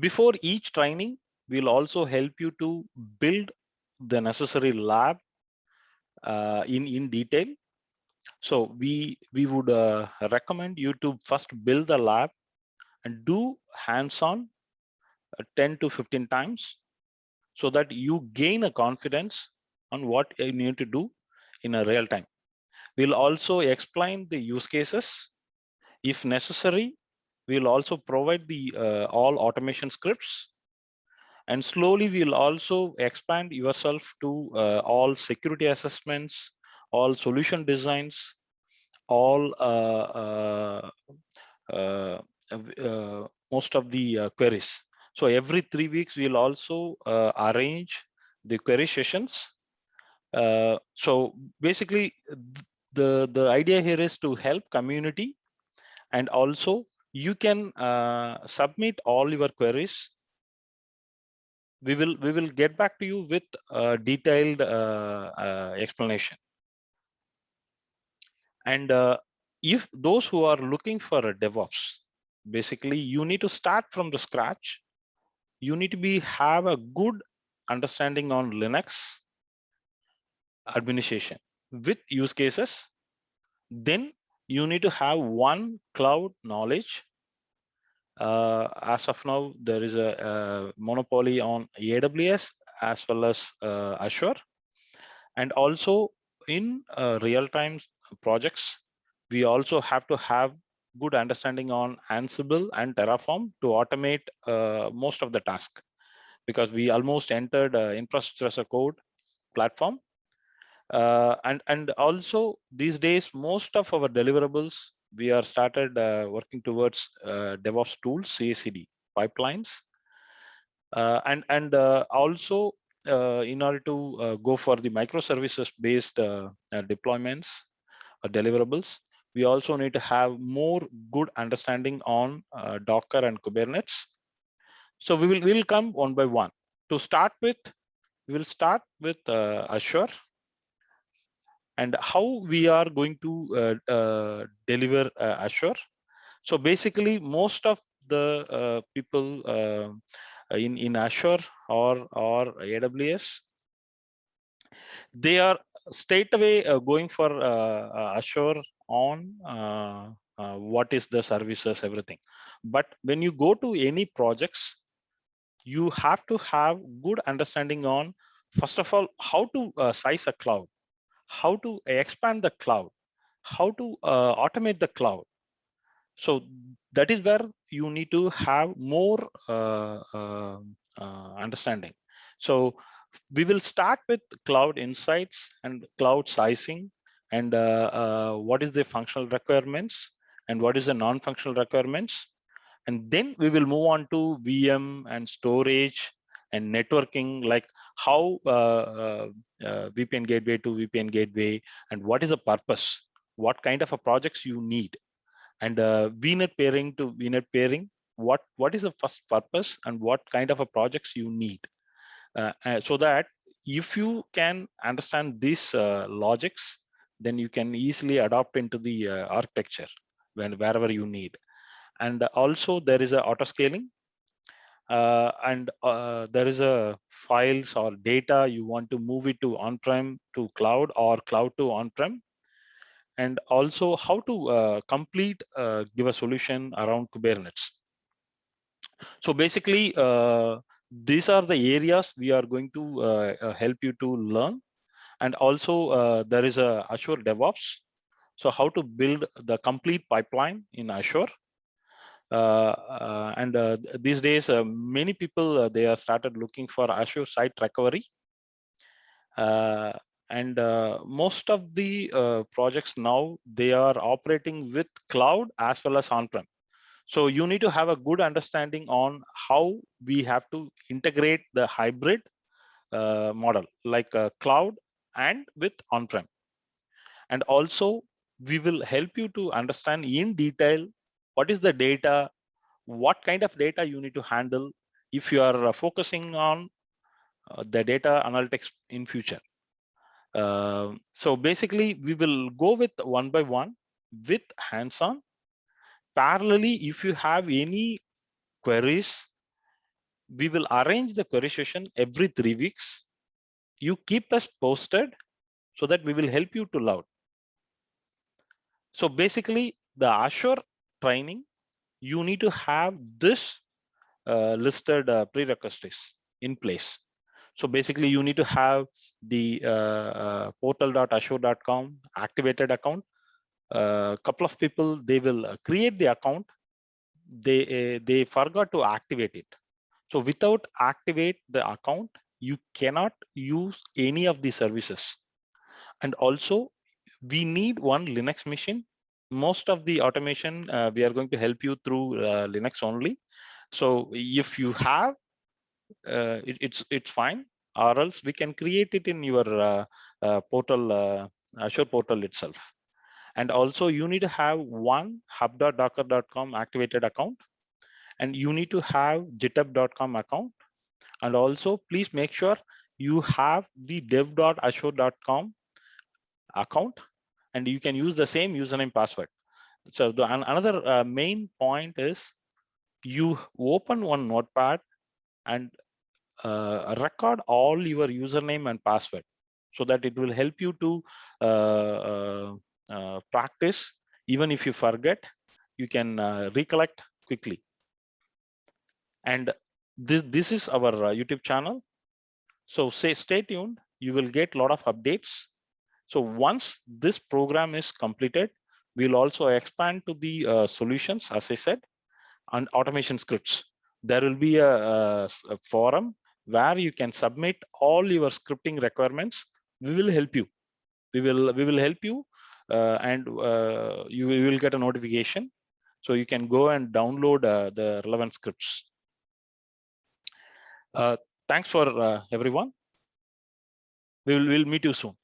Before each training, we'll also help you to build the necessary lab in detail. So we would recommend you to first build the lab and do hands-on 10 to 15 times so that you gain a confidence on what you need to do in a real time. We'll also explain the use cases. If necessary, we'll also provide the all automation scripts, and slowly we'll also expand yourself to all security assessments, all solution designs, all uh, most of the queries. So every 3 weeks, we'll also arrange the query sessions. So basically, the idea here is to help community, and also you can submit all your queries. We will get back to you with a detailed explanation. And if those who are looking for a DevOps, basically you need to start from the scratch. You need to have a good understanding on Linux administration with use cases. Then you need to have one cloud knowledge. As of now, there is a monopoly on AWS as well as Azure. And also in real-time projects, we also have to have good understanding on Ansible and Terraform to automate most of the task, because we almost entered infrastructure as a code platform. And also these days, most of our deliverables, we are started working towards DevOps tools, CI/CD pipelines, and also in order to go for the microservices based deployments or deliverables, we also need to have more good understanding on Docker and Kubernetes. So we'll come one by one. To start with, we'll start with Azure and how we are going to deliver Azure. So basically, most of the people in Azure or AWS, they are straight away going for Azure on what is the services, everything. But when you go to any projects, you have to have good understanding on, first of all, how to size a cloud, how to expand the cloud, how to automate the cloud. So that is where you need to have more understanding. So we will start with cloud insights and cloud sizing, and what is the functional requirements and what is the non-functional requirements. And then we will move on to VM and storage and networking, like how VPN gateway to VPN gateway, and what is the purpose, what kind of a projects you need, and VNet pairing to VNet pairing, what is the first purpose and what kind of a projects you need, so that if you can understand these logics, then you can easily adopt into the architecture wherever you need. And also there is a auto scaling, and there is a files or data you want to move it to on-prem to cloud or cloud to on-prem, and also how to complete give a solution around Kubernetes. So basically, these are the areas we are going to help you to learn. And also there is a Azure DevOps. So how to build the complete pipeline in Azure. And these days, many people, they are started looking for Azure Site Recovery. And most of the projects now, they are operating with cloud as well as on-prem. So you need to have a good understanding on how we have to integrate the hybrid model, like cloud and with on-prem. And also we will help you to understand in detail what is the data, what kind of data you need to handle if you are focusing on the data analytics in future. So basically, we will go with one by one with hands-on. Parallelly, if you have any queries, We will arrange the query session every 3 weeks. You keep us posted so that we will help you to learn. So basically, the Azure training, you need to have this listed prerequisites in place. So basically, you need to have the portal.azure.com activated account. A couple of people, they will create the account. They forgot to activate it. So without activate the account, you cannot use any of the services. And also, we need one Linux machine. Most of the automation, we are going to help you through Linux only. So if you have, it's fine, or else we can create it in your portal, Azure portal itself. And also, you need to have one hub.docker.com activated account, and you need to have github.com account. And also, please make sure you have the dev.azure.com account, and you can use the same username password. So another main point is you open one notepad and record all your username and password, so that it will help you to practice. Even if you forget, you can recollect quickly. And this is our YouTube channel. So stay tuned. You will get a lot of updates. So once this program is completed, we'll also expand to the solutions, as I said, and automation scripts. There will be a forum where you can submit all your scripting requirements. We will help you. We will help you, and you will get a notification. So you can go and download the relevant scripts. Thanks for everyone. We'll meet you soon.